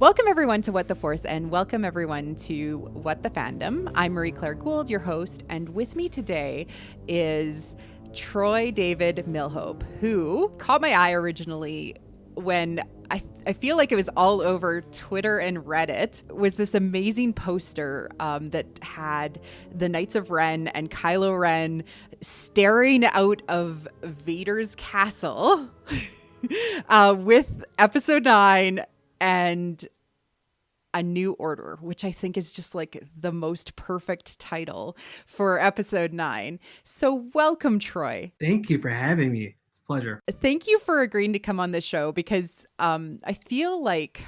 Welcome everyone to What the Force, and welcome everyone to What the Fandom. I'm Marie-Claire Gould, your host, and with me today is Troy David Millhoupt, who caught my eye originally when I feel like it was all over Twitter and Reddit, was this amazing poster that had the Knights of Ren and Kylo Ren staring out of Vader's castle with Episode 9 and A New Order, which I think is just like the most perfect title for Episode 9. So welcome, Troy. Thank you for having me. It's a pleasure. Thank you for agreeing to come on the show because I feel like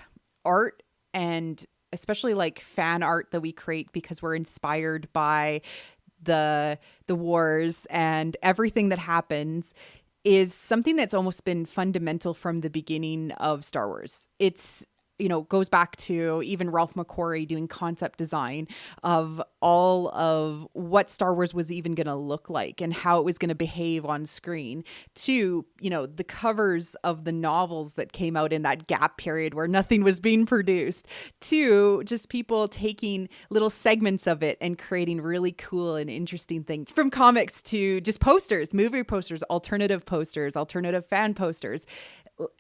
art, and especially like fan art that we create because we're inspired by the wars and everything that happens, is something that's almost been fundamental from the beginning of Star Wars. It's, goes back to even Ralph McQuarrie doing concept design of all of what Star Wars was even going to look like and how it was going to behave on screen, to, the covers of the novels that came out in that gap period where nothing was being produced, to just people taking little segments of it and creating really cool and interesting things, from comics to just posters, movie posters, alternative fan posters,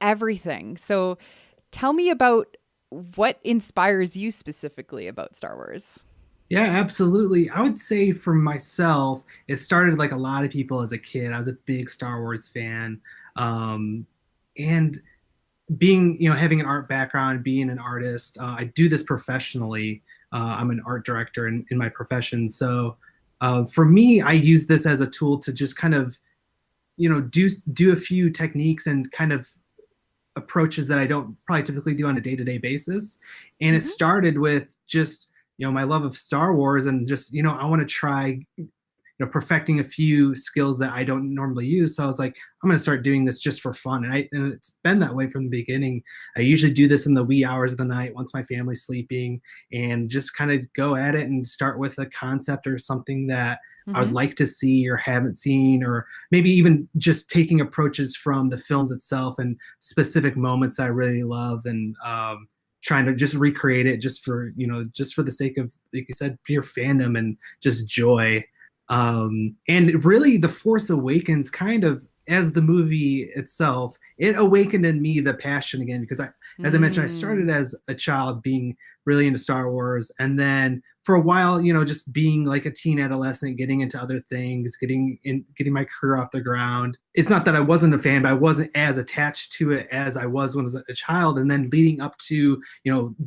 everything. So tell me about what inspires you specifically about Star Wars. Yeah, absolutely. I would say for myself, it started like a lot of people as a kid. I was a big Star Wars fan. And being, having an art background, being an artist, I do this professionally. I'm an art director in my profession. So for me, I use this as a tool to just kind of, do a few techniques and kind of approaches that I don't probably typically do on a day-to-day basis. And it started with just, my love of Star Wars and just, I want to try, perfecting a few skills that I don't normally use. So I was like, I'm going to start doing this just for fun. And it's been that way from the beginning. I usually do this in the wee hours of the night once my family's sleeping, and just kind of go at it and start with a concept or something that I would like to see or haven't seen, or maybe even just taking approaches from the films itself and specific moments I really love, and trying to just recreate it just for the sake of, like you said, pure fandom and just joy. And really, The Force Awakens kind of, as the movie itself, it awakened in me the passion again, because as I mentioned, I started as a child being really into Star Wars, and then for a while, just being like a teen adolescent, getting into other things, getting my career off the ground. It's not that I wasn't a fan, but I wasn't as attached to it as I was when I was a child. And then leading up to,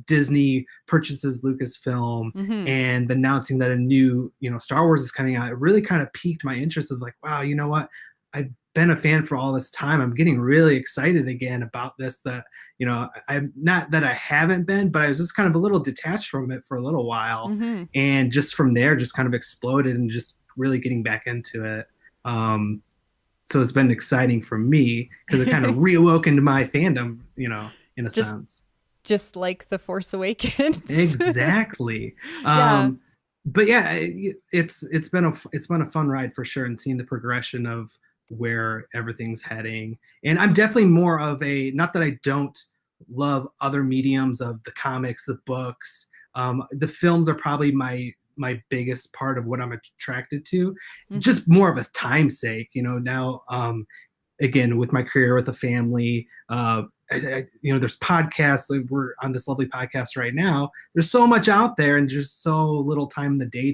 Disney purchases Lucasfilm and announcing that a new, Star Wars is coming out, it really kind of piqued my interest of like, wow, you know what? I've been a fan for all this time. I'm getting really excited again about this, that, I'm not that I haven't been, but I was just kind of a little detached from it for a little while. And just from there, just kind of exploded and just really getting back into it. So it's been exciting for me because it kind of reawoken my fandom, in a sense. Just like The Force Awakens. Exactly. Yeah. But yeah, it's been a fun ride for sure, and seeing the progression of where everything's heading. And I'm definitely more of a, not that I don't love other mediums of the comics, the books, the films are probably my biggest part of what I'm attracted to, just more of a time's sake, now, again, with my career, with a family, there's podcasts, like we're on this lovely podcast right now. There's so much out there and just so little time in the day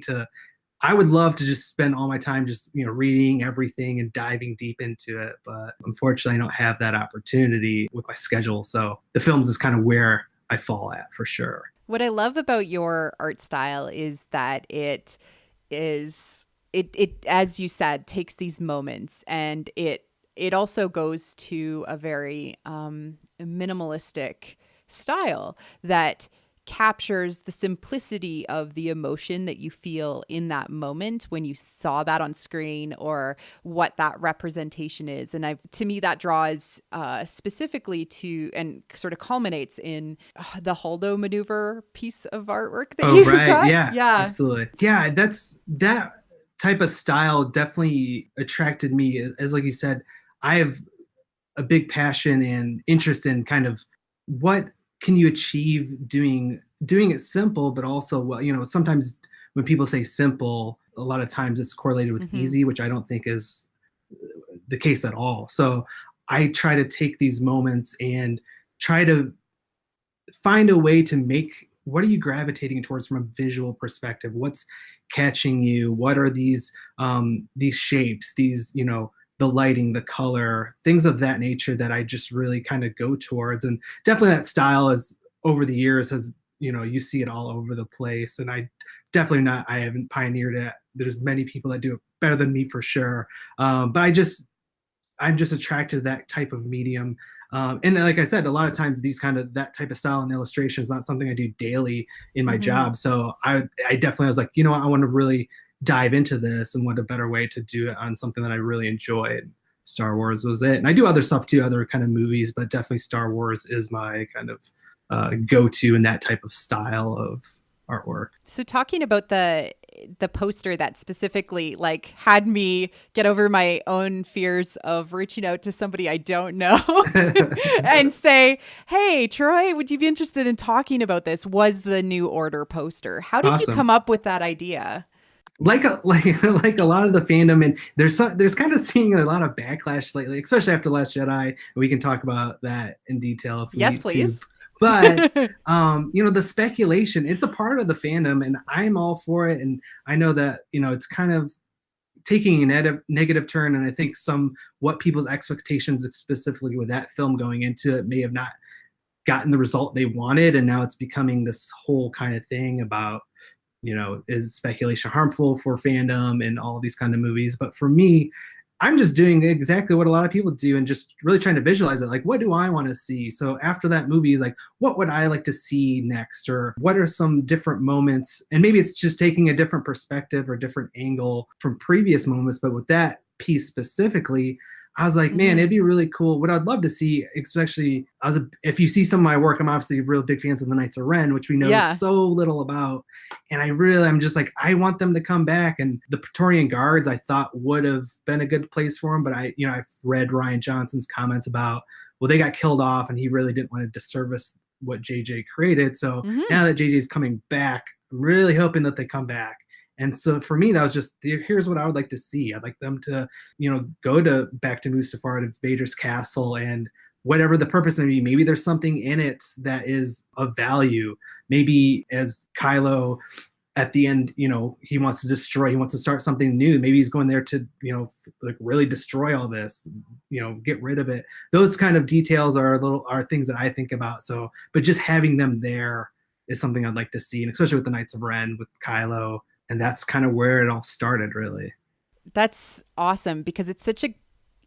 I would love to just spend all my time just, reading everything and diving deep into it. But unfortunately, I don't have that opportunity with my schedule. So the films is kind of where I fall at for sure. What I love about your art style is that it, as you said, takes these moments, and it also goes to a very minimalistic style that captures the simplicity of the emotion that you feel in that moment when you saw that on screen, or what that representation is. And to me, that draws specifically to, and sort of culminates in the Holdo maneuver piece of artwork that you got. Yeah, absolutely. Yeah, that type of style definitely attracted me. As like you said, I have a big passion and interest in kind of what can you achieve doing it simple, but also, well, sometimes when people say simple, a lot of times it's correlated with Mm-hmm. easy, which I don't think is the case at all. So I try to take these moments and try to find a way to make, what are you gravitating towards from a visual perspective? What's catching you? What are these shapes, these, the lighting, the color, things of that nature that I just really kind of go towards. And definitely that style is, over the years, has, you see it all over the place. And I haven't pioneered it. There's many people that do it better than me for sure. But I'm just attracted to that type of medium. And like I said, a lot of times that type of style and illustration is not something I do daily in my Mm-hmm. job. So I definitely was like, I want to really dive into this, and what a better way to do it on something that I really enjoyed. Star Wars was it. And I do other stuff too, other kind of movies, but definitely Star Wars is my kind of go-to in that type of style of artwork. So talking about the poster that specifically like had me get over my own fears of reaching out to somebody I don't know and say, "Hey, Troy, would you be interested in talking about this?" was the New Order poster. How did you Awesome. come up with that idea? Like a lot of the fandom, and there's kind of seeing a lot of backlash lately, especially after Last Jedi. We can talk about that in detail if we Yes, need to. please. But the speculation, it's a part of the fandom, and I'm all for it. And I know that it's kind of taking a negative turn, and I think what people's expectations, specifically with that film going into it, may have not gotten the result they wanted, and now it's becoming this whole kind of thing about, is speculation harmful for fandom and all these kind of movies. But for me, I'm just doing exactly what a lot of people do and just really trying to visualize it. Like, what do I want to see? So after that movie, like, what would I like to see next? Or what are some different moments? And maybe it's just taking a different perspective or different angle from previous moments. But with that piece specifically, I was like, man, Mm-hmm. it'd be really cool. What I'd love to see, especially if you see some of my work, I'm obviously real big fans of the Knights of Ren, which we know Yeah. so little about. And I'm just like, I want them to come back. And the Praetorian Guards, I thought would have been a good place for them. But I've read Rian Johnson's comments about, well, they got killed off and he really didn't want to disservice what JJ created. So Mm-hmm. now that JJ's coming back, I'm really hoping that they come back. And so for me, that was just, here's what I would like to see. I'd like them to, go back to Mustafar, to Vader's castle, and whatever the purpose may be. Maybe there's something in it that is of value. Maybe as Kylo at the end, he wants to start something new. Maybe he's going there to, like really destroy all this, get rid of it. Those kind of details are things that I think about. So, but just having them there is something I'd like to see, and especially with the Knights of Ren, with Kylo. And that's kind of where it all started, really. That's awesome because it's such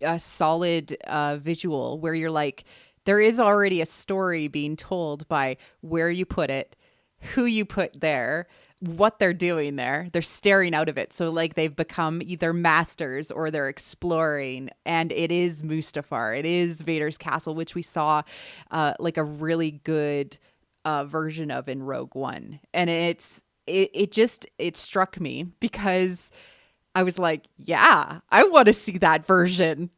a solid visual where you're like, there is already a story being told by where you put it, who you put there, what they're doing there. They're staring out of it. So, like, they've become either masters or they're exploring. And it is Mustafar. It is Vader's castle, which we saw like a really good version of in Rogue One. And it struck me because I was like, yeah, I want to see that version.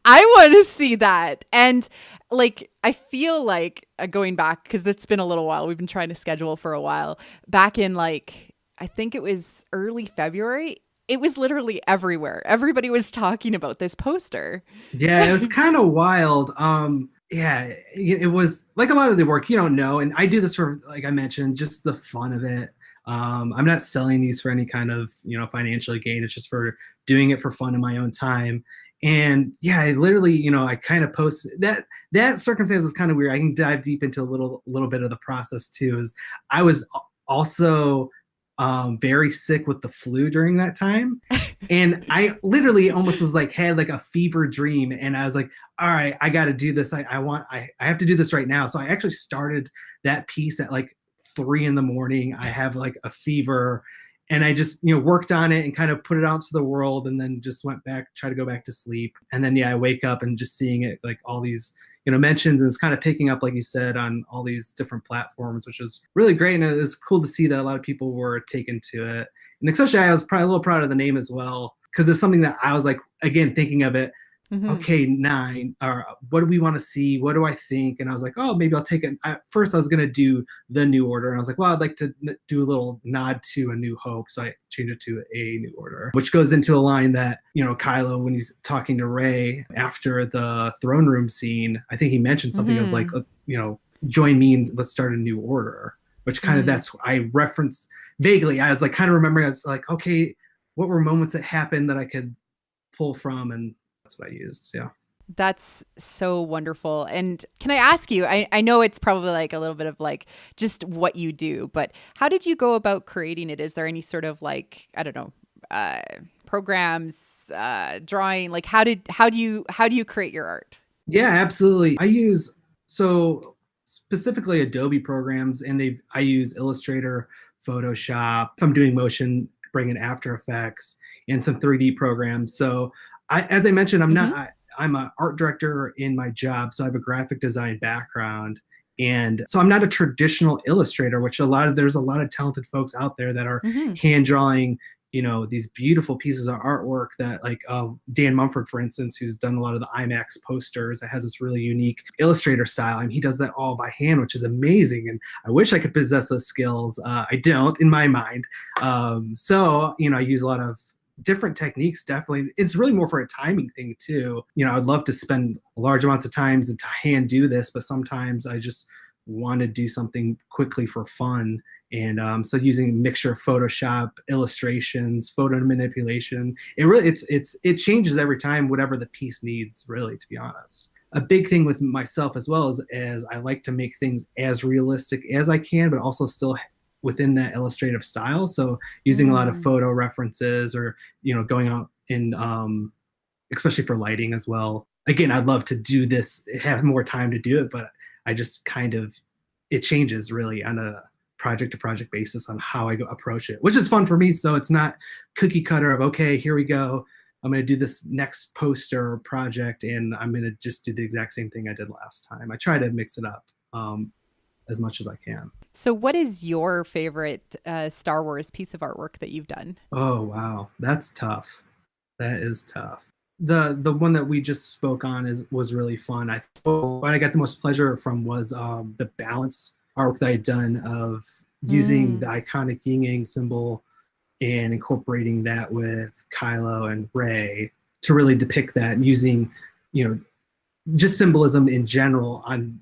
I want to see that. And like, I feel like going back, because it's been a little while, we've been trying to schedule for a while. Back in like, I think it was early February, it was literally everywhere. Everybody was talking about this poster. Yeah, it was kind of wild. Yeah, it was like a lot of the work you don't know. And I do this for, like I mentioned, just the fun of it. I'm not selling these for any kind of, financial gain. It's just for doing it for fun in my own time. And yeah, I literally, I kind of posted that circumstance was kind of weird. I can dive deep into a little bit of the process too. Is I was also very sick with the flu during that time. And I literally almost was like, had like a fever dream. And I was like, all right, I got to do this. I have to do this right now. So I actually started that piece at like 3 a.m. I have like a fever, and I just, worked on it and kind of put it out to the world, and then just went back, try to go back to sleep. And then, yeah, I wake up and just seeing it, like all these, mentions, and it's kind of picking up, like you said, on all these different platforms, which was really great. And it was cool to see that a lot of people were taken to it. And especially I was probably a little proud of the name as well, because it's something that I was like, again, thinking of it Mm-hmm. okay, 9, or what do we want to see? What do I think? And I was like, oh, maybe I'll take it. First, I was going to do the New Order. And I was like, well, I'd like to do a little nod to A New Hope. So I changed it to A New Order, which goes into a line that, Kylo, when he's talking to Rey after the throne room scene, I think he mentioned something of like, Mm-hmm. join me and let's start a new order, which kind of Mm-hmm. that's I referenced vaguely. I was like kind of remembering, I was like, okay, what were moments that happened that I could pull from, and that's what I used. Yeah. That's so wonderful. And can I ask you, I know it's probably like a little bit of like just what you do, but how did you go about creating it? Is there any sort of like, I don't know, uh, programs, drawing? Like how do you create your art? Yeah, absolutely. I use so specifically Adobe programs, and I use Illustrator, Photoshop. If I'm doing motion, bring in After Effects and some 3D programs. So as I mentioned, Mm-hmm. I'm an art director in my job, so I have a graphic design background. And so I'm not a traditional illustrator, which there's a lot of talented folks out there that are Mm-hmm. hand drawing, these beautiful pieces of artwork that, like, Dan Mumford, for instance, who's done a lot of the IMAX posters, that has this really unique illustrator style. I mean, he does that all by hand, which is amazing. And I wish I could possess those skills. I don't, in my mind. So I use a lot of different techniques. Definitely, it's really more for a timing thing too. I'd love to spend large amounts of time to hand do this, but sometimes I just want to do something quickly for fun. And so using a mixture of Photoshop, illustrations, photo manipulation, it changes every time, whatever the piece needs, really, to be honest. A big thing with myself as well is, as I like to make things as realistic as I can, but also still within that illustrative style. So using a lot of Mm. photo references, or going out in especially for lighting as well. Again, I'd love to do this, have more time to do it, but I just kind of, it changes really on a project to project basis on how I go approach it, which is fun for me. So it's not cookie cutter of, okay, here we go, I'm going to do this next poster project and I'm going to just do the exact same thing I did last time. I try to mix it up as much as I can. So what is your favorite Star Wars piece of artwork that you've done? Oh, wow. That's tough. That is tough. The one that we just spoke on was really fun. What I got the most pleasure from was the balance arc that I'd done of using Mm. the iconic yin yang symbol and incorporating that with Kylo and Rey to really depict that, and using, you know, just symbolism in general on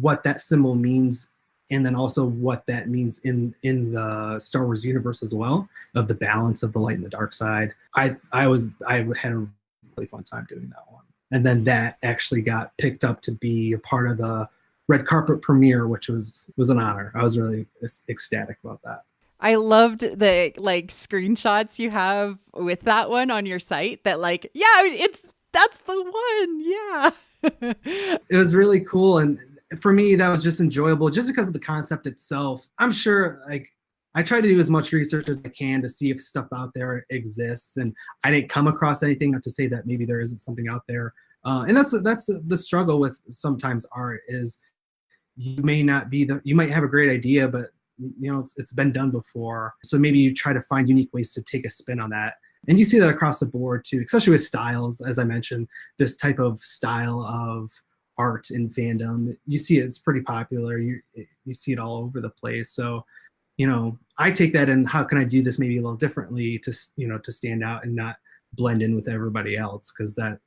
what that symbol means, and then also what that means in the Star Wars universe as well, of the balance of the light and the dark side. I had a really fun time doing that one, and then that actually got picked up to be a part of the red carpet premiere, which was an honor. I was really ecstatic about that. I loved the like screenshots you have with that one on your site that like, yeah, it's that's the one. Yeah. It was really cool, and for me that was just enjoyable just because of the concept itself. I'm sure, like, I try to do as much research as I can to see if stuff out there exists, and I didn't come across anything. Not to say that maybe there isn't something out there, and that's the struggle with sometimes art is, you might have a great idea, but it's been done before, so maybe you try to find unique ways to take a spin on that. And you see that across the board too, especially with styles. As I mentioned, this type of style of art in fandom, you see it's pretty popular. You see it all over the place. So I take that, and how can I do this maybe a little differently to to stand out and not blend in with everybody else, because that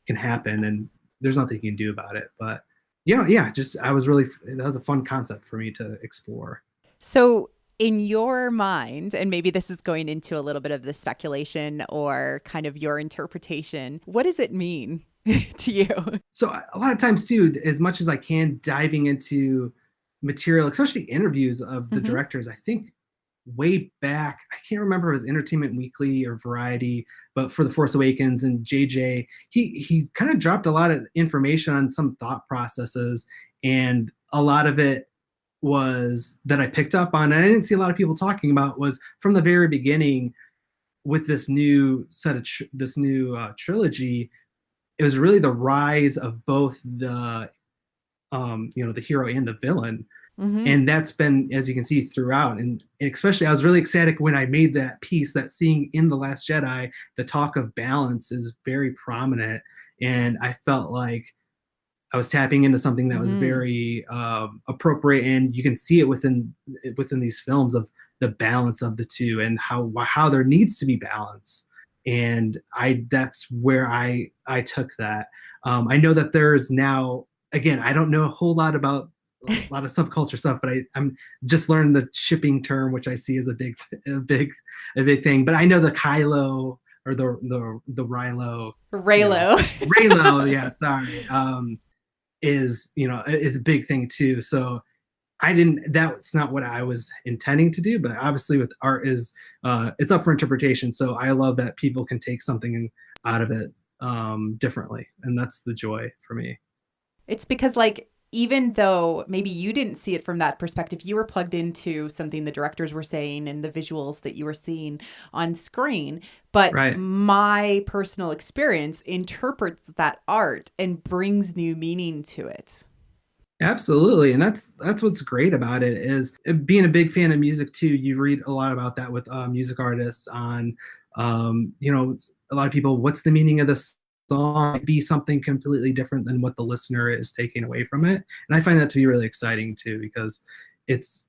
can happen and there's nothing you can do about it. But yeah, just that was a fun concept for me to explore. So in your mind, and maybe this is going into a little bit of the speculation or kind of your interpretation, what does it mean to you? So a lot of times too, as much as I can, diving into material, especially interviews of the Mm-hmm. directors, I think way back, I can't remember if it was Entertainment Weekly or Variety, but for The Force Awakens and JJ, he kind of dropped a lot of information on some thought processes, and a lot of it was that I picked up on, and I didn't see a lot of people talking about, was from the very beginning with this new trilogy. It was really the rise of both the hero and the villain, Mm-hmm. and that's been, as you can see, throughout. And especially I was really ecstatic when I made that piece, that seeing in The Last Jedi the talk of balance is very prominent, And I felt like I was tapping into something that was Mm-hmm. very appropriate, and you can see it within these films of the balance of the two and how there needs to be balance. And that's where I took that. I know that there is now, again, I don't know a whole lot about a lot of subculture stuff, but I'm just learned the shipping term, which I see as a big thing. But I know the Kylo or the Rilo, you know, Raylo. Raylo, yeah, sorry. Is a big thing too. So I didn't that's not what I was intending to do, but obviously with art is it's up for interpretation. So I love that people can take something out of it differently, and that's the joy for me. It's because, like, even though maybe you didn't see it from that perspective, you were plugged into something the directors were saying and the visuals that you were seeing on screen. But Right. my personal experience interprets that art and brings new meaning to it. Absolutely, and that's what's great about it is being a big fan of music too. You read a lot about that with music artists on, a lot of people. What's the meaning of this song? Be something completely different than what the listener is taking away from it, and I find that to be really exciting too because it's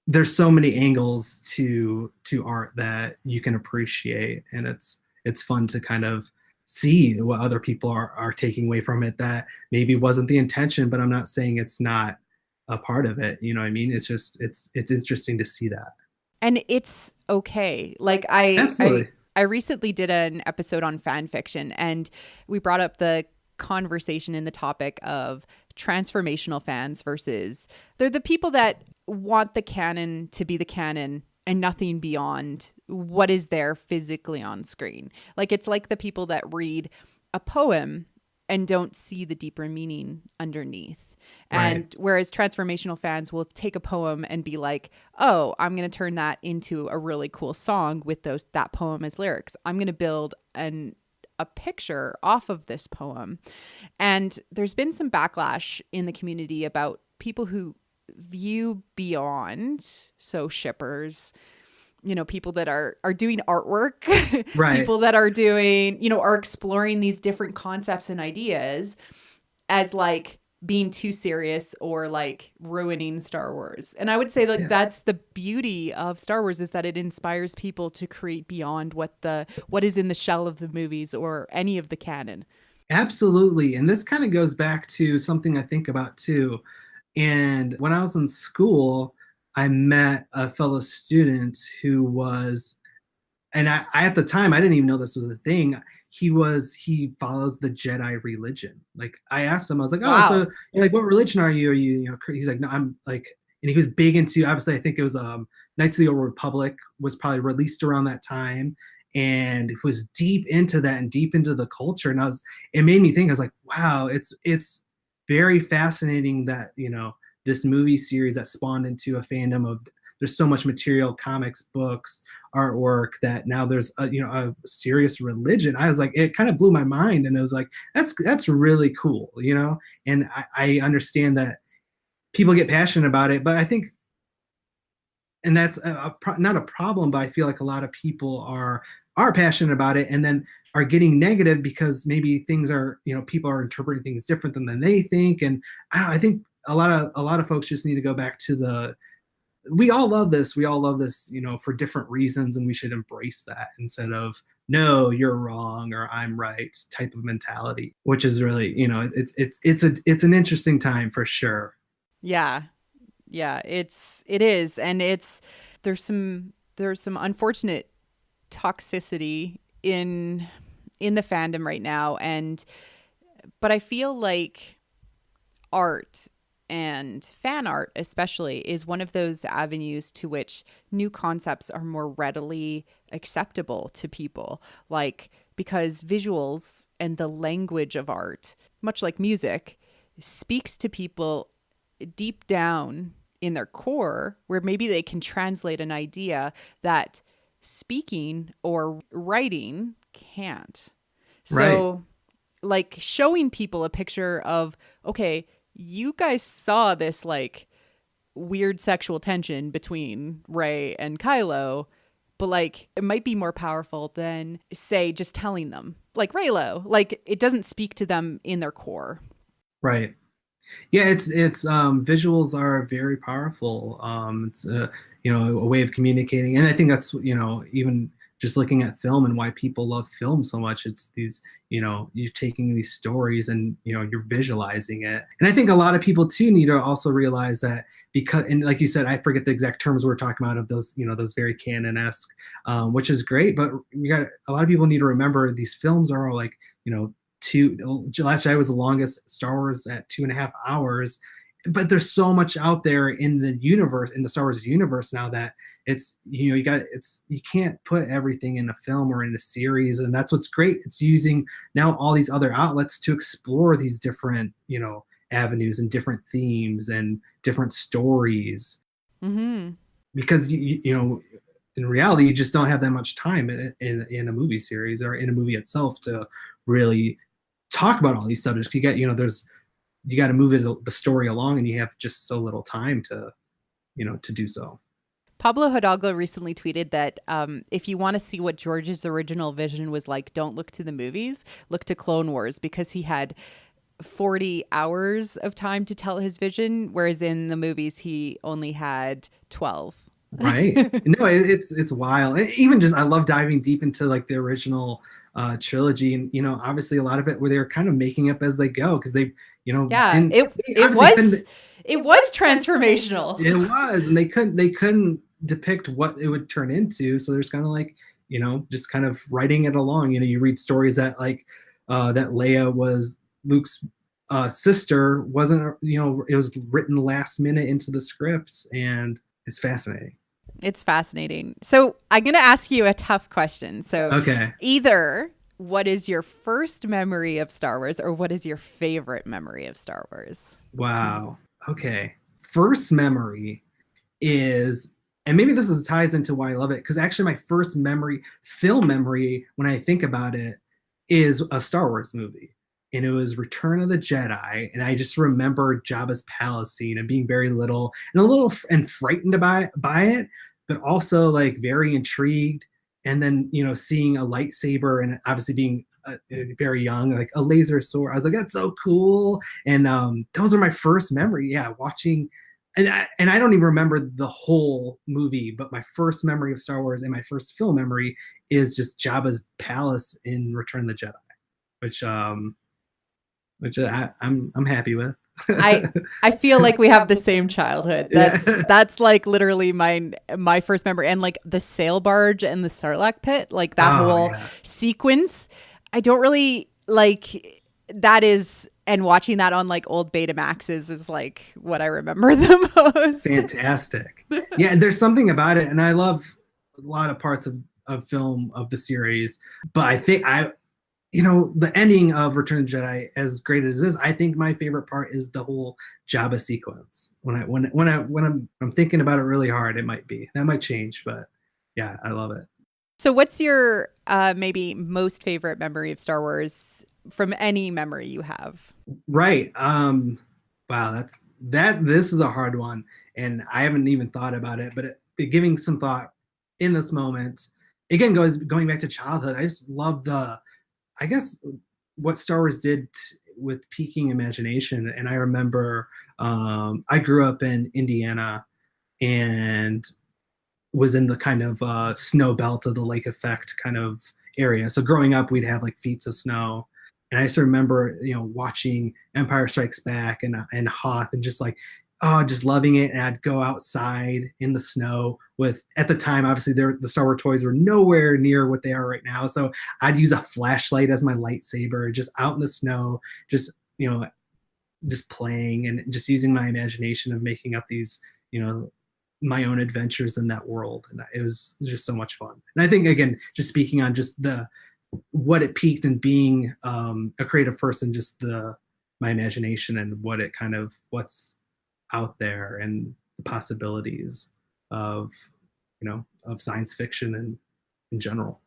there's so many angles to art that you can appreciate, and it's fun to kind of see what other people are taking away from it that maybe wasn't the intention, but I'm not saying it's not a part of it. You know what I mean? It's just it's interesting to see that. And it's okay. Like I Absolutely. I recently did an episode on fan fiction, and we brought up the conversation in the topic of transformational fans versus they're the people that want the canon to be the canon and nothing beyond what is there physically on screen. Like it's like the people that read a poem and don't see the deeper meaning underneath. Right. And whereas transformational fans will take a poem and be like, "Oh, I'm going to turn that into a really cool song with that poem as lyrics. I'm going to build a picture off of this poem." And there's been some backlash in the community about people who view beyond, so shippers, people that are doing artwork, Right. people that are doing, are exploring these different concepts and ideas as like being too serious or like ruining Star Wars. And I would say like Yeah. that's the beauty of Star Wars, is that it inspires people to create beyond what is in the shell of the movies or any of the canon. Absolutely. And this kind of goes back to something I think about too. And when I was in school, I met a fellow student who was, and I at the time I didn't even know this was a thing. He follows the Jedi religion. Like I asked him, I was like, oh, so Wow. like what religion are you? Are you, he's like, no, I'm like, and he was big into, obviously I think it was Knights of the Old Republic was probably released around that time, and was deep into that and deep into the culture. And it made me think, I was like, wow, it's very fascinating that, this movie series that spawned into a fandom of, there's so much material, comics, books, artwork, that now there's a serious religion. I was like, it kind of blew my mind, and it was like, that's really cool, and I understand that people get passionate about it, but I think, and that's not a problem, but I feel like a lot of people are passionate about it and then are getting negative because maybe things are, people are interpreting things different than they think. And I think a lot of folks just need to go back to we all love this, for different reasons, and we should embrace that instead of, no, you're wrong or I'm right type of mentality, which is really, it's an interesting time for sure. Yeah. Yeah, it is. And there's some unfortunate toxicity in the fandom right now. And but I feel like art, and fan art especially, is one of those avenues to which new concepts are more readily acceptable to people. Like, because visuals and the language of art, much like music, speaks to people deep down in their core, where maybe they can translate an idea that speaking or writing can't. Right. So, like, showing people a picture of, okay, you guys saw this like weird sexual tension between Rey and Kylo, but like it might be more powerful than, say, just telling them. Like Raylo, like it doesn't speak to them in their core. Right. Yeah, it's visuals are very powerful. It's a way of communicating, and I think that's even just looking at film and why people love film so much. It's these you're taking these stories and you're visualizing it, and I think a lot of people too need to also realize that because, and like you said, I forget the exact terms we're talking about of those those very canon-esque, which is great, but we got a lot of people need to remember these films are all like Last Jedi was the longest Star Wars at 2.5 hours, but there's so much out there in the universe, in the Star Wars universe now, that it's you can't put everything in a film or in a series, and that's what's great. It's using now all these other outlets to explore these different avenues and different themes and different stories. Mm-hmm. Because in reality, you just don't have that much time in a movie series or in a movie itself to really talk about all these subjects. You got to move the story along, and you have just so little time to do so. Pablo Hidalgo recently tweeted that if you want to see what George's original vision was like, don't look to the movies, look to Clone Wars, because he had 40 hours of time to tell his vision, whereas in the movies he only had 12. Right. No, it's wild. Even just, I love diving deep into like the original trilogy, and obviously a lot of it where they were kind of making up as they go, because they Yeah, didn't it was transformational. It was, and they couldn't depict what it would turn into, so there's kind of like just kind of writing it along. You read stories that like that Leia was Luke's sister, wasn't it was written last minute into the scripts, and it's fascinating. It's fascinating. So I'm going to ask you a tough question. So Okay. either what is your first memory of Star Wars, or what is your favorite memory of Star Wars? Wow. Okay. First memory is, and maybe this ties into why I love it, because actually my first film memory, when I think about it, is a Star Wars movie. And it was Return of the Jedi. And I just remember Jabba's palace scene and being very little and frightened by it, but also like very intrigued. And then, seeing a lightsaber, and obviously being very young, like a laser sword. I was like, that's so cool. And those are my first memory. Yeah, watching. And I don't even remember the whole movie, but my first memory of Star Wars and my first film memory is just Jabba's palace in Return of the Jedi, which I'm happy with. I feel like we have the same childhood. That's like literally my first memory, and like the sail barge and the Sarlacc pit, like that whole sequence. I don't really like that is, and watching that on like old Betamaxes is like what I remember the most. Fantastic. Yeah, there's something about it, and I love a lot of parts of film of the series, but I think the ending of Return of the Jedi, as great as it is, I think my favorite part is the whole Jabba sequence. When I'm thinking about it really hard, that might change, but yeah, I love it. So what's your maybe most favorite memory of Star Wars from any memory you have? Right. Wow, this is a hard one, and I haven't even thought about it, but giving some thought in this moment, again, going back to childhood, I just love I guess what Star Wars did with piquing imagination. And I remember I grew up in Indiana and was in the kind of snow belt of the lake effect kind of area. So growing up, we'd have like feet of snow. And I just remember, watching Empire Strikes Back and Hoth, and just like, oh, just loving it. And I'd go outside in the snow with, at the time, obviously the Star Wars toys were nowhere near what they are right now. So I'd use a flashlight as my lightsaber, just out in the snow, just, just playing and just using my imagination of making up these, my own adventures in that world. And it was just so much fun. And I think, again, just speaking on just what it peaked in being a creative person, just my imagination and what's out there, and the possibilities of science fiction and in general.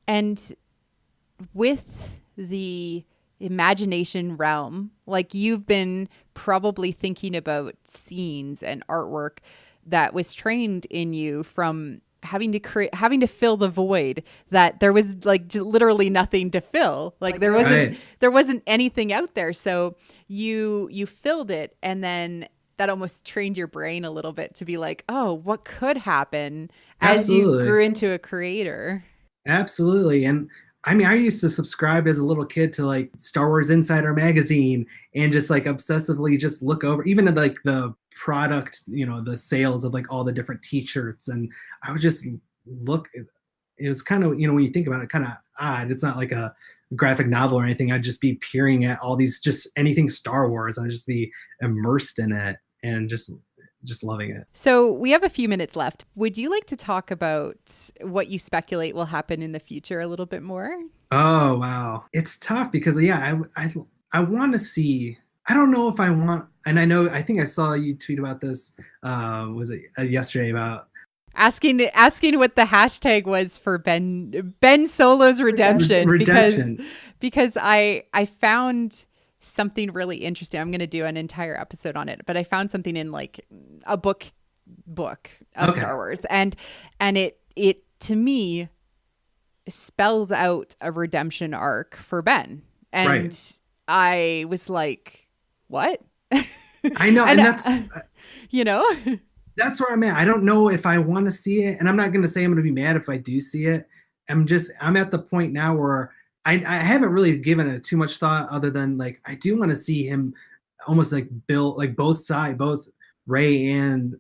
And with the imagination realm, like you've been probably thinking about scenes and artwork that was trained in you from having to fill the void that there was like literally nothing to fill. Like Right. there wasn't anything out there. So you filled it, and then that almost trained your brain a little bit to be like, oh, what could happen as you Absolutely. grew into a creator. Absolutely. And I mean, I used to subscribe as a little kid to like Star Wars Insider magazine and just like obsessively just look over even at like the product, the sales of like all the different t-shirts. And I would just look, it was kind of, when you think about it, kind of odd. It's not like a graphic novel or anything. I'd just be peering at all these, just anything Star Wars. And I'd just be immersed in it and just loving it. So we have a few minutes left. Would you like to talk about what you speculate will happen in the future a little bit more? Oh wow, it's tough because yeah, I want to see. I don't know if I want, and I think I saw you tweet about this. Was it yesterday about Asking what the hashtag was for Ben Solo's redemption, redemption? because I found something really interesting. I'm going to do an entire episode on it, but I found something in like a book of Okay, Star Wars, and it to me spells out a redemption arc for Ben, right. and I was like, what? I know, And and that's you know, that's where I'm at. I don't know if I want to see it, and I'm not going to say I'm going to be mad if I do see it. I'm at the point now where I haven't really given it too much thought, other than like I do want to see him almost like build like both Ray and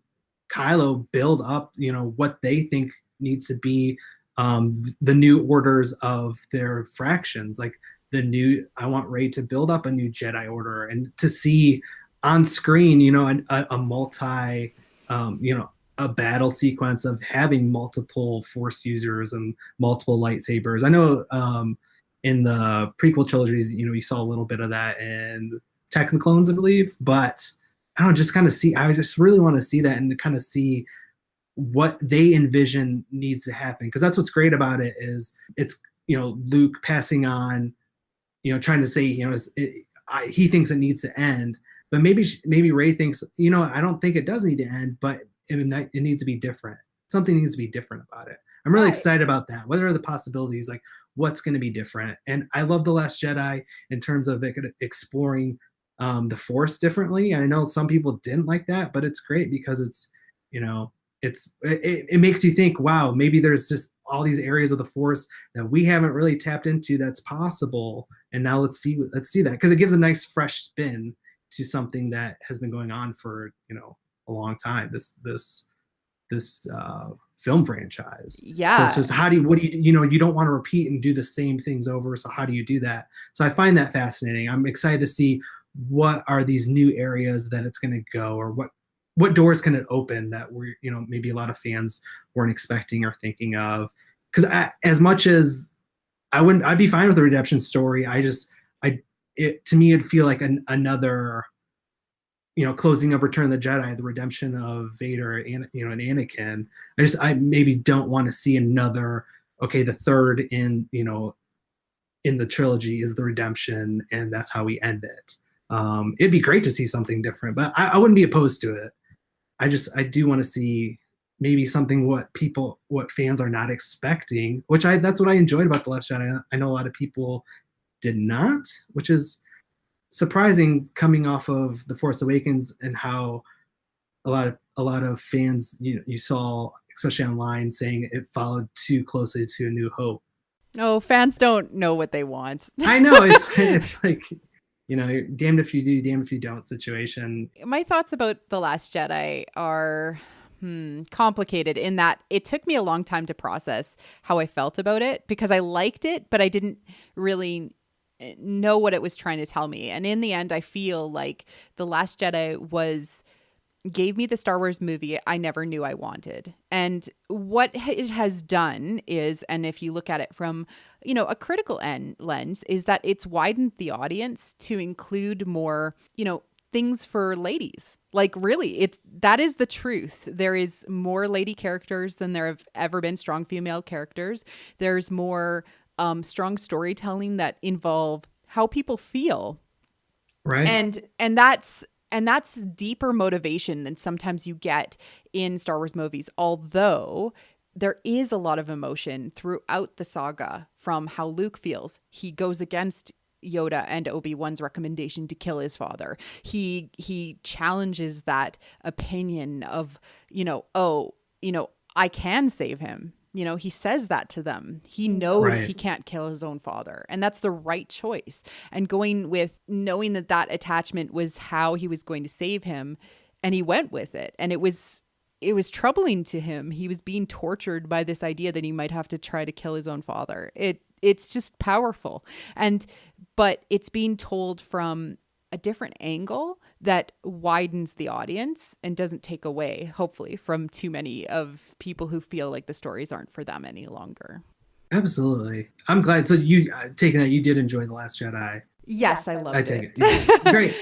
Kylo build up, what they think needs to be the new orders of their fractions. Like I want Ray to build up a new Jedi Order and to see on screen, a multi a battle sequence of having multiple force users and multiple lightsabers. I know in the prequel trilogies, you saw a little bit of that in Attack of the Clones, I believe, but I don't just kind of see, I just really want to see that and to kind of see what they envision needs to happen. Because that's what's great about it is it's, Luke passing on, trying to say, he thinks it needs to end, but maybe Ray thinks, I don't think it does need to end, but it needs to be different. Something needs to be different about it. I'm really right. excited about that. What are the possibilities? Like, what's going to be different? And I love The Last Jedi in terms of exploring the Force differently. And I know some people didn't like that, but it's great because it's, it makes you think, wow, maybe there's just all these areas of the Force that we haven't really tapped into that's possible. And now let's see that, because it gives a nice fresh spin to something that has been going on for a long time. This film franchise. So it's Yeah. just what do you don't want to repeat and do the same things over. So how do you do that? So I find that fascinating. I'm excited to see what are these new areas that it's going to go, or what doors can it open that we're maybe a lot of fans weren't expecting or thinking of. Because as much as I'd be fine with the redemption story, to me it'd feel like another closing of Return of the Jedi, the redemption of Vader and and Anakin. I maybe don't want to see another. Okay, the third in the trilogy is the redemption, and that's how we end it. It'd be great to see something different, but I wouldn't be opposed to it. I do want to see maybe something what fans are not expecting, that's what I enjoyed about The Last Jedi. I know a lot of people did not, which is surprising coming off of The Force Awakens, and how a lot of fans you saw, especially online, saying it followed too closely to A New Hope. Oh, fans don't know what they want. I know it's like damned if you do, damned if you don't situation. My thoughts about The Last Jedi are complicated in that it took me a long time to process how I felt about it, because I liked it, but I didn't really know what it was trying to tell me. And in the end, I feel like The Last Jedi gave me the Star Wars movie I never knew I wanted. And what it has done is, and if you look at it from, a critical lens, is that it's widened the audience to include more, things for ladies. Like really, that is the truth. There is more lady characters than there have ever been strong female characters. There's more strong storytelling that involve how people feel, Right. and that's deeper motivation than sometimes you get in Star Wars movies. Although there is a lot of emotion throughout the saga from how Luke feels. He goes against Yoda and Obi-Wan's recommendation to kill his father. He challenges that opinion of, I can save him. He says that to them. He knows he can't kill his own father. And that's the right choice. And going with knowing that attachment was how he was going to save him. And he went with it. And it was troubling to him. He was being tortured by this idea that he might have to try to kill his own father. It's just powerful. But it's being told from a different angle that widens the audience and doesn't take away, hopefully, from too many of people who feel like the stories aren't for them any longer. Absolutely. I'm glad. So you taking that you did enjoy The Last Jedi. Yes, I loved it. I take it. Yeah. Great.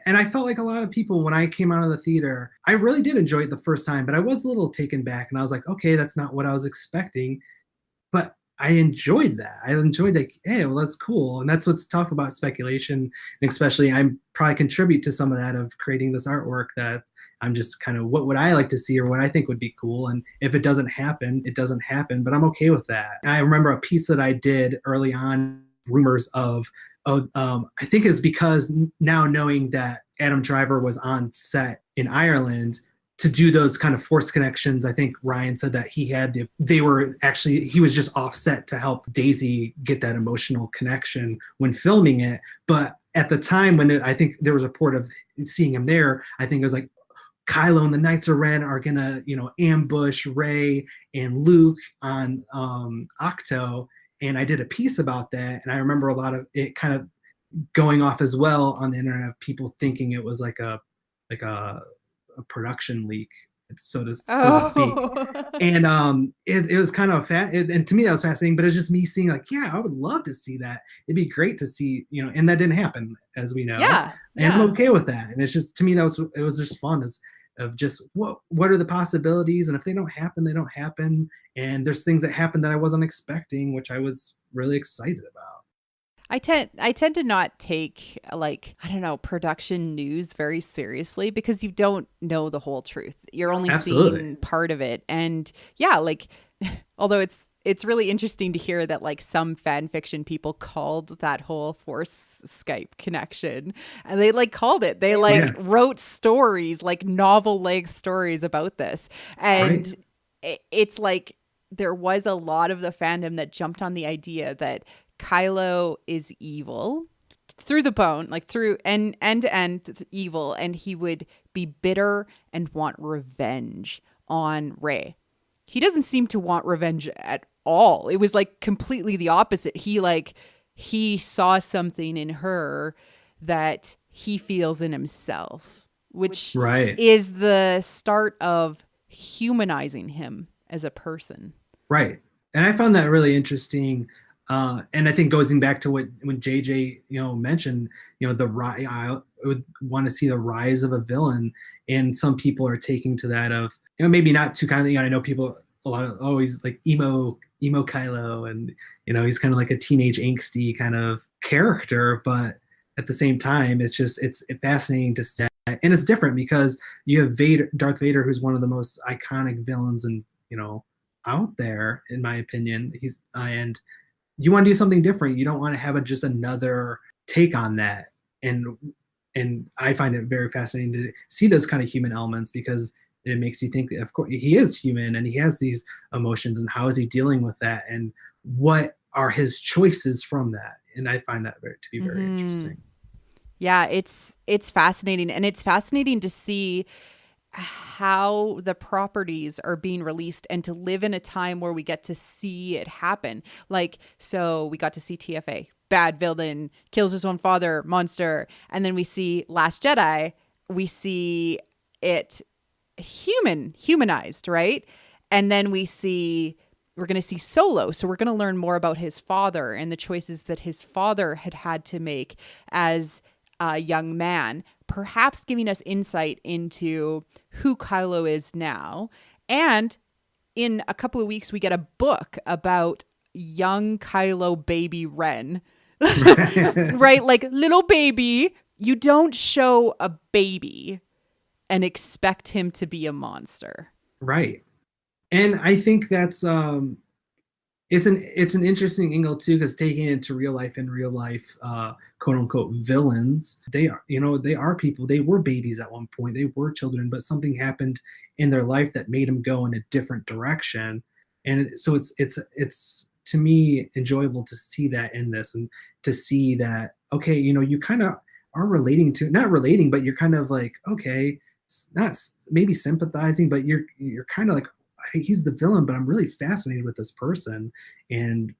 I felt like a lot of people when I came out of the theater, I really did enjoy it the first time, but I was a little taken back and I was like, okay, that's not what I was expecting. But I enjoyed that. I enjoyed like, hey, well, that's cool. And that's what's tough about speculation. And especially I probably contribute to some of that of creating this artwork that I'm just kind of what would I like to see or what I think would be cool. And if it doesn't happen, it doesn't happen, but I'm okay with that. And I remember a piece that I did early on, rumors of, I think it's because now knowing that Adam Driver was on set in Ireland, to do those kind of force connections, I think Ryan said that he was just offset to help Daisy get that emotional connection when filming it. But at the time when I think there was a report of seeing him there, I think it was like Kylo and the Knights of Ren are gonna, ambush Rey and Luke on Octo. And I did a piece about that. And I remember a lot of it kind of going off as well on the internet of people thinking it was like a production leak, so to speak. And it was kind of and to me that was fascinating, but it's just me seeing like, yeah, I would love to see that. It'd be great to see, and that didn't happen, as we know. And I'm okay with that. And it's just, to me, it was just fun of just what are the possibilities, and if they don't happen, they don't happen. And there's things that happen that I wasn't expecting, which I was really excited about. I tend to not take production news very seriously because you don't know the whole truth. You're only seeing part of it. And yeah, although it's really interesting to hear that some fan fiction people called that whole Force Skype connection, and they called it. They wrote stories, novel length stories about this. And it's there was a lot of the fandom that jumped on the idea that Kylo is evil through the bone, through end to end evil, and he would be bitter and want revenge on Rey. He doesn't seem to want revenge at all. It was completely the opposite. He saw something in her that he feels in himself, which is the start of humanizing him as a person. Right. And I found that really interesting. And I think going back to when JJ, mentioned, I would want to see the rise of a villain, and some people are taking to that of, maybe not too kindly. I know people always like emo Kylo, and he's kind of like a teenage angsty kind of character, but at the same time, it's fascinating to see, and it's different because you have Darth Vader, who's one of the most iconic villains and out there, in my opinion. And you want to do something different. You don't want to have just another take on that. And I find it very fascinating to see those kind of human elements, because it makes you think that, of course, he is human and he has these emotions, and how is he dealing with that, and what are his choices from that. And I find that to be very interesting. Yeah, it's fascinating. And it's fascinating to see how the properties are being released and to live in a time where we get to see it happen. So we got to see TFA, bad villain, kills his own father, monster. And then we see Last Jedi, we see it humanized, right? And then we're going to see Solo. So we're going to learn more about his father and the choices that his father had to make as a young man, perhaps giving us insight into who Kylo is now. And in a couple of weeks, we get a book about young Kylo baby Ren, right? Little baby. You don't show a baby and expect him to be a monster. Right. And I think that's it's an interesting angle too, because taking it into real life, in real life, quote unquote villains, they are, they are people. They were babies at one point, they were children, but something happened in their life that made them go in a different direction. And so it's to me enjoyable to see that in this, and to see that, okay, you kind of are relating to, not relating, but you're kind of like, okay, not maybe sympathizing, but you're kind of like, he's the villain, but I'm really fascinated with this person. And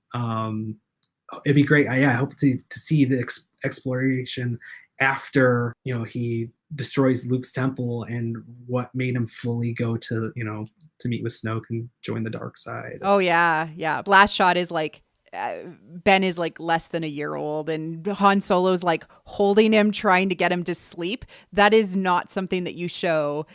it'd be great. I hope to see the exploration after, he destroys Luke's temple, and what made him fully go to, to meet with Snoke and join the dark side. Oh yeah, yeah. Blast shot is like Ben is like less than a year old, and Han Solo's like holding him, trying to get him to sleep. That is not something that you show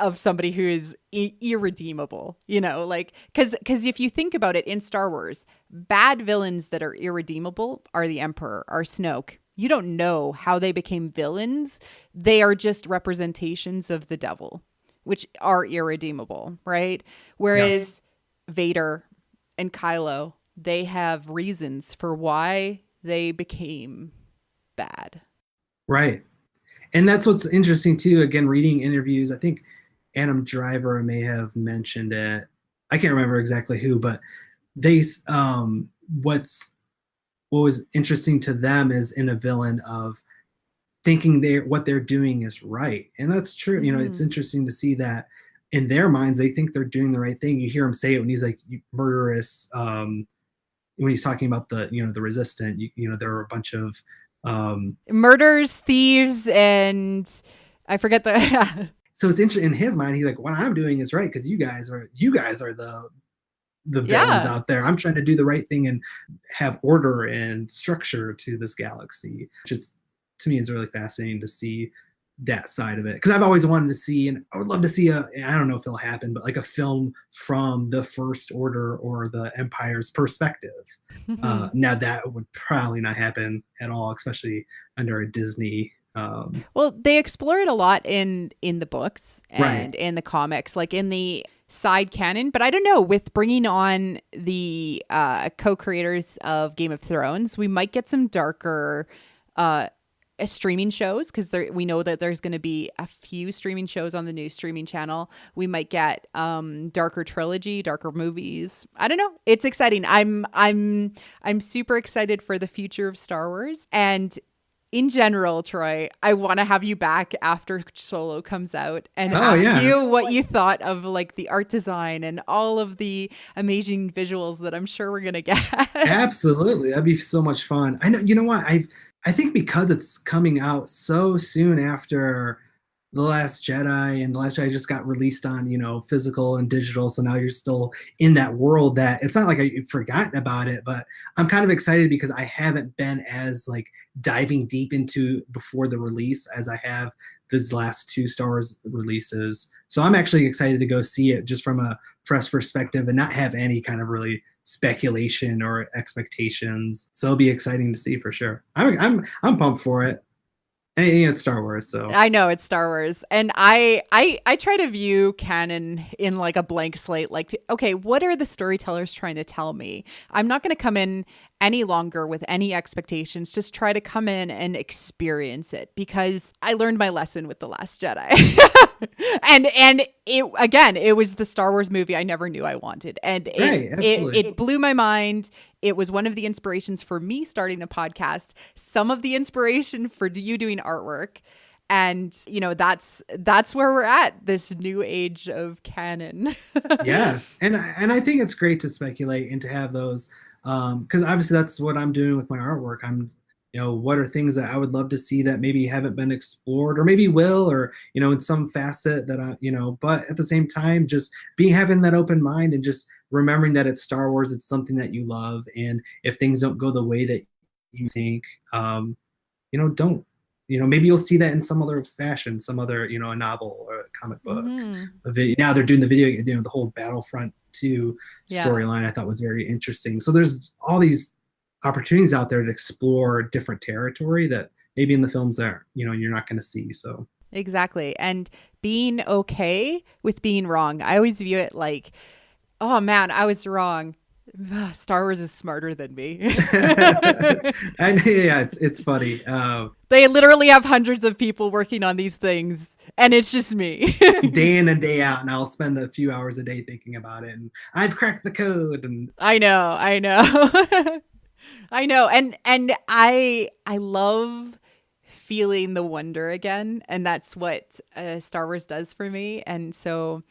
of somebody who is irredeemable, like, because if you think about it in Star Wars, bad villains that are irredeemable are the Emperor, are Snoke. You don't know how they became villains. They are just representations of the devil, which are irredeemable, right? Whereas Vader and Kylo, they have reasons for why they became bad. Right. And that's what's interesting too. Again, reading interviews, I think Adam Driver may have mentioned it. I can't remember exactly who, but they what's what was interesting to them is in a villain of thinking what they're doing is right. And that's true. It's interesting to see that in their minds they think they're doing the right thing. You hear him say it when he's like murderous, when he's talking about the resistant, there were a bunch of murders, thieves, and I forget the so it's interesting in his mind. He's like, what I'm doing is right, because you guys are the villains out there. I'm trying to do the right thing and have order and structure to this galaxy, which is, to me, is really fascinating to see that side of it, because I've always wanted to see, and I would love to see I don't know if it'll happen, but like a film from the First Order or the Empire's perspective. Now that would probably not happen at all, especially under a Disney. Well, they explore it a lot in the books and Right. in the comics, like in the side canon. But I don't know, with bringing on the co-creators of Game of Thrones, we might get some darker streaming shows, because we know that there's going to be a few streaming shows on the new streaming channel. We might get darker trilogy, darker movies. I don't know. It's exciting. I'm super excited for the future of Star Wars. And in general, Troy, I want to have you back after Solo comes out and ask you what you thought of like the art design and all of the amazing visuals that I'm sure we're going to get. Absolutely. That'd be so much fun. I know, you know what? I think because it's coming out so soon after The Last Jedi, and The Last Jedi just got released on, physical and digital. So now you're still in that world, that it's not like I've forgotten about it, but I'm kind of excited because I haven't been as like diving deep into before the release as I have these last two Star Wars releases. So I'm actually excited to go see it just from a fresh perspective and not have any kind of really speculation or expectations. So it'll be exciting to see for sure. I'm pumped for it. And it's Star Wars, so I know it's Star Wars, and I try to view canon in like a blank slate. Like, okay, what are the storytellers trying to tell me? I'm not going to come in any longer with any expectations. Just try to come in and experience it, because I learned my lesson with The Last Jedi. and it was the Star Wars movie I never knew I wanted, and it blew my mind. It was one of the inspirations for me starting a podcast, some of the inspiration for you doing artwork. And, that's where we're at, this new age of canon. Yes. And I think it's great to speculate and to have those, because obviously that's what I'm doing with my artwork. I'm, what are things that I would love to see that maybe haven't been explored, or maybe will, or, in some facet that but at the same time, just having that open mind and just remembering that it's Star Wars, it's something that you love. And if things don't go the way that you think, don't, maybe you'll see that in some other fashion, some other, a novel or a comic book, a video. Now they're doing the video, the whole Battlefront 2 storyline I thought was very interesting. So there's all these opportunities out there to explore different territory that maybe in the films that you're not going to see. So Exactly. And being okay with being wrong. I always view it like, oh man, I was wrong. Star Wars is smarter than me. Yeah, it's funny. They literally have hundreds of people working on these things, and it's just me. Day in and day out, and I'll spend a few hours a day thinking about it, and I've cracked the code. And I know, I know. I know. And I love feeling the wonder again, and that's what Star Wars does for me. And so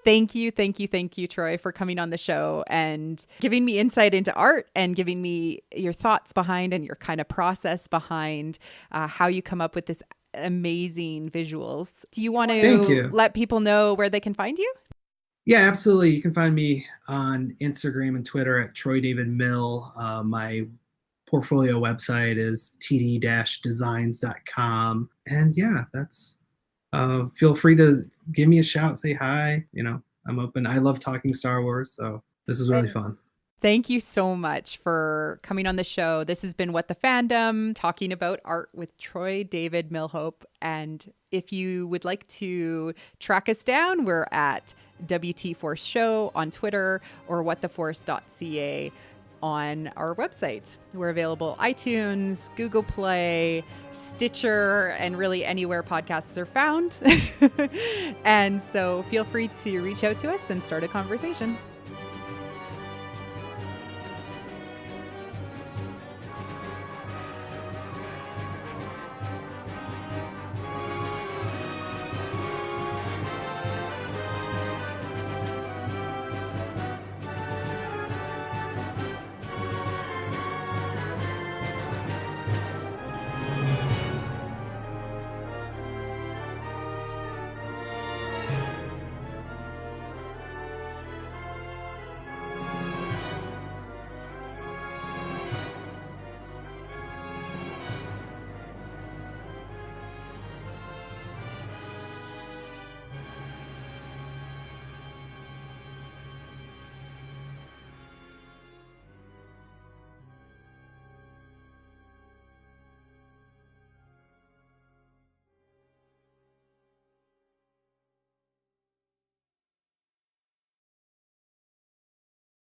thank you, Troy, for coming on the show and giving me insight into art and giving me your thoughts behind and your kind of process behind how you come up with this amazing visuals. Do you want to let people know where they can find you? Yeah, absolutely. You can find me on Instagram and Twitter at Troy David Mill. My portfolio website is td-designs.com. And yeah, that's feel free to give me a shout, say hi. I'm open. I love talking Star Wars, so this is really fun. Thank you so much for coming on the show. This has been What the Fandom, talking about art with Troy David Millhoupt. And if you would like to track us down, we're at WT Force Show on Twitter or whattheforce.ca on our website. We're available iTunes, Google Play, Stitcher, and really anywhere podcasts are found. And so feel free to reach out to us and start a conversation.